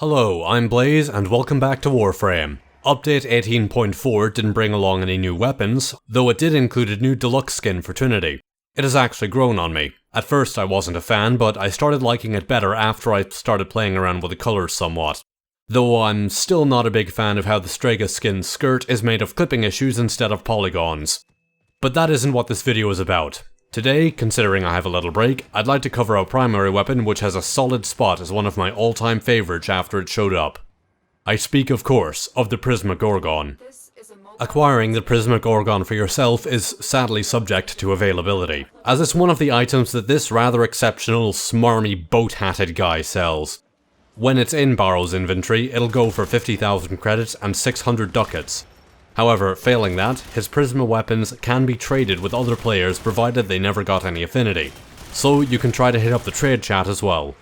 Hello, I'm Blaze and welcome back to Warframe. Update 18.4 didn't bring along any new weapons, though it did include a new deluxe skin for Trinity. It has actually grown on me. At first I wasn't a fan, but I started liking it better after I started playing around with the colours somewhat. Though I'm still not a big fan of how the Strega skin's skirt is made of clipping issues instead of polygons. But that isn't what this video is about. Today, considering I have a little break, I'd like to cover a primary weapon which has a solid spot as one of my all-time favourites after it showed up. I speak, of course, of the Prisma Gorgon. Acquiring the Prisma Gorgon for yourself is sadly subject to availability, as it's one of the items that this rather exceptional, smarmy, boat-hatted guy sells. When it's in Barrow's inventory, it'll go for 50,000 credits and 600 ducats. However, failing that, his Prisma weapons can be traded with other players provided they never got any affinity, so you can try to hit up the trade chat as well.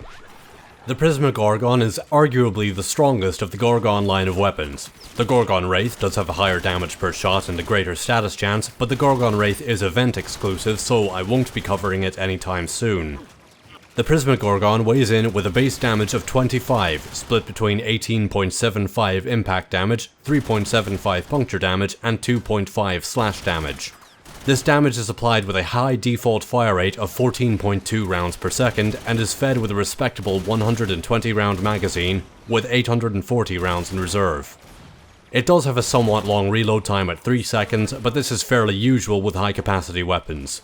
The Prisma Gorgon is arguably the strongest of the Gorgon line of weapons. The Gorgon Wraith does have a higher damage per shot and a greater status chance, but the Gorgon Wraith is event exclusive, so I won't be covering it anytime soon. The Prisma Gorgon weighs in with a base damage of 25, split between 18.75 impact damage, 3.75 puncture damage, and 2.5 slash damage. This damage is applied with a high default fire rate of 14.2 rounds per second and is fed with a respectable 120 round magazine with 840 rounds in reserve. It does have a somewhat long reload time at 3 seconds, but this is fairly usual with high capacity weapons.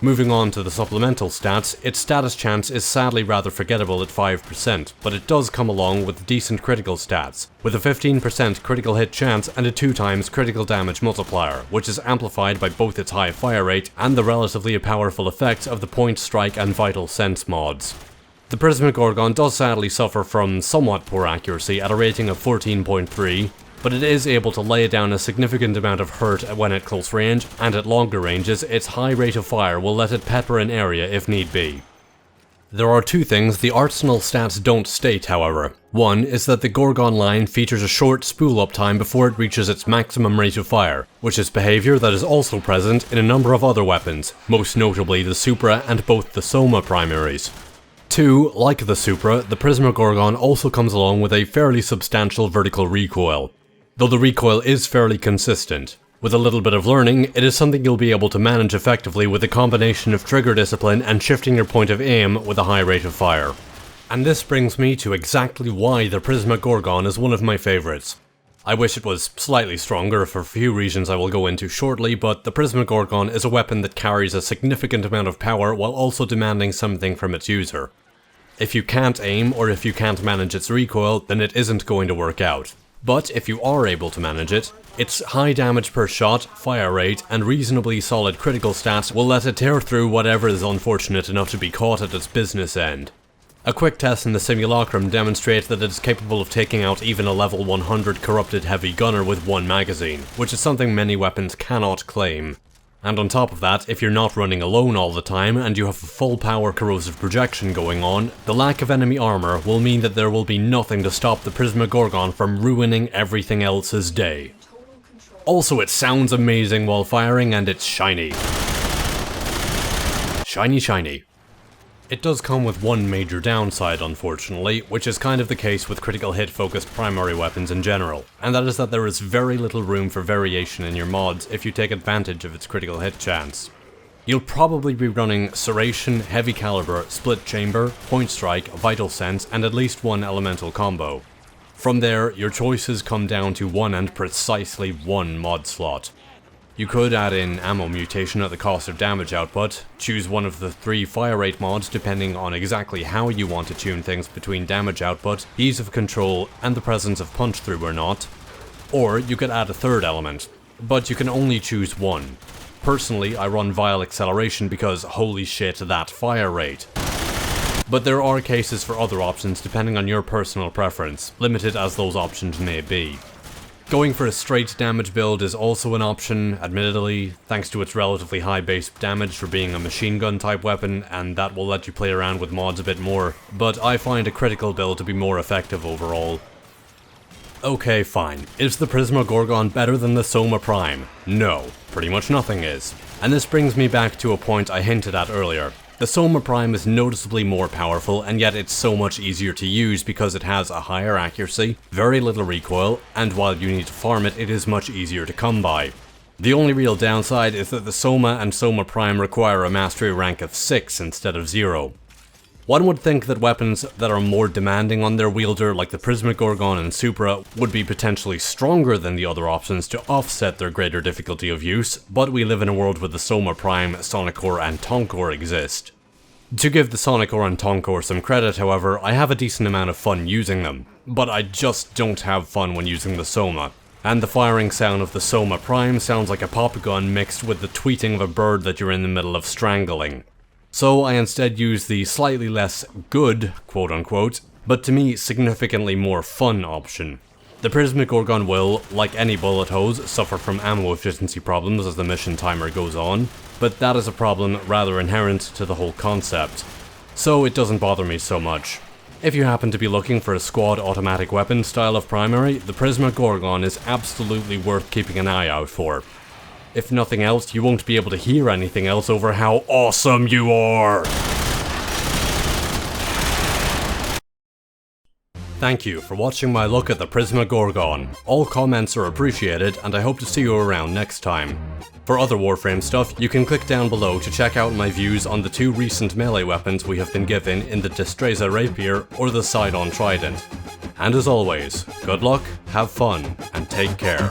Moving on to the supplemental stats, its status chance is sadly rather forgettable at 5%, but it does come along with decent critical stats, with a 15% critical hit chance and a 2x critical damage multiplier, which is amplified by both its high fire rate and the relatively powerful effects of the Point Strike and Vital Sense mods. The Prisma Gorgon does sadly suffer from somewhat poor accuracy at a rating of 14.3, but it is able to lay down a significant amount of hurt when at close range, and at longer ranges, its high rate of fire will let it pepper an area if need be. There are two things the arsenal stats don't state, however. One is that the Gorgon line features a short spool up time before it reaches its maximum rate of fire, which is behaviour that is also present in a number of other weapons, most notably the Supra and both the Soma primaries. Two, like the Supra, the Prisma Gorgon also comes along with a fairly substantial vertical recoil, though the recoil is fairly consistent. With a little bit of learning, it is something you'll be able to manage effectively with a combination of trigger discipline and shifting your point of aim with a high rate of fire. And this brings me to exactly why the Prisma Gorgon is one of my favourites. I wish it was slightly stronger for a few reasons I will go into shortly, but the Prisma Gorgon is a weapon that carries a significant amount of power while also demanding something from its user. If you can't aim or if you can't manage its recoil, then it isn't going to work out. But if you are able to manage it, its high damage per shot, fire rate, and reasonably solid critical stats will let it tear through whatever is unfortunate enough to be caught at its business end. A quick test in the simulacrum demonstrates that it is capable of taking out even a level 100 corrupted heavy gunner with one magazine, which is something many weapons cannot claim. And on top of that, if you're not running alone all the time and you have a full power corrosive projection going on, the lack of enemy armor will mean that there will be nothing to stop the Prisma Gorgon from ruining everything else's day. Also, it sounds amazing while firing and it's shiny. Shiny, shiny. It does come with one major downside, unfortunately, which is kind of the case with critical hit focused primary weapons in general, and that is that there is very little room for variation in your mods if you take advantage of its critical hit chance. You'll probably be running Serration, Heavy Caliber, Split Chamber, Point Strike, Vital Sense, and at least one elemental combo. From there, your choices come down to one and precisely one mod slot. You could add in ammo mutation at the cost of damage output, choose one of the 3 fire rate mods depending on exactly how you want to tune things between damage output, ease of control, and the presence of punch through or not. Or you could add a third element, but you can only choose one. Personally, I run Vile Acceleration because holy shit, that fire rate. But there are cases for other options depending on your personal preference, limited as those options may be. Going for a straight damage build is also an option, admittedly, thanks to its relatively high base damage for being a machine gun type weapon, and that will let you play around with mods a bit more, but I find a critical build to be more effective overall. Okay, fine. Is the Prisma Gorgon better than the Soma Prime? No, pretty much nothing is. And this brings me back to a point I hinted at earlier. The Soma Prime is noticeably more powerful, and yet it's so much easier to use because it has a higher accuracy, very little recoil, and while you need to farm it, it is much easier to come by. The only real downside is that the Soma and Soma Prime require a mastery rank of 6 instead of 0. One would think that weapons that are more demanding on their wielder, like the Prisma Gorgon and Supra, would be potentially stronger than the other options to offset their greater difficulty of use, but we live in a world where the Soma Prime, Sonicor and Tonkor exist. To give the Sonicor and Tonkor some credit, however, I have a decent amount of fun using them, but I just don't have fun when using the Soma. And the firing sound of the Soma Prime sounds like a pop gun mixed with the tweeting of a bird that you're in the middle of strangling. So I instead use the slightly less good, quote-unquote, but to me significantly more fun option. The Prisma Gorgon will, like any bullet hose, suffer from ammo efficiency problems as the mission timer goes on, but that is a problem rather inherent to the whole concept, so it doesn't bother me so much. If you happen to be looking for a squad automatic weapon style of primary, the Prisma Gorgon is absolutely worth keeping an eye out for. If nothing else, you won't be able to hear anything else over how awesome you are! Thank you for watching my look at the Prisma Gorgon. All comments are appreciated, and I hope to see you around next time. For other Warframe stuff, you can click down below to check out my views on the 2 recent melee weapons we have been given in the Destreza Rapier or the Sidon Trident. And as always, good luck, have fun, and take care.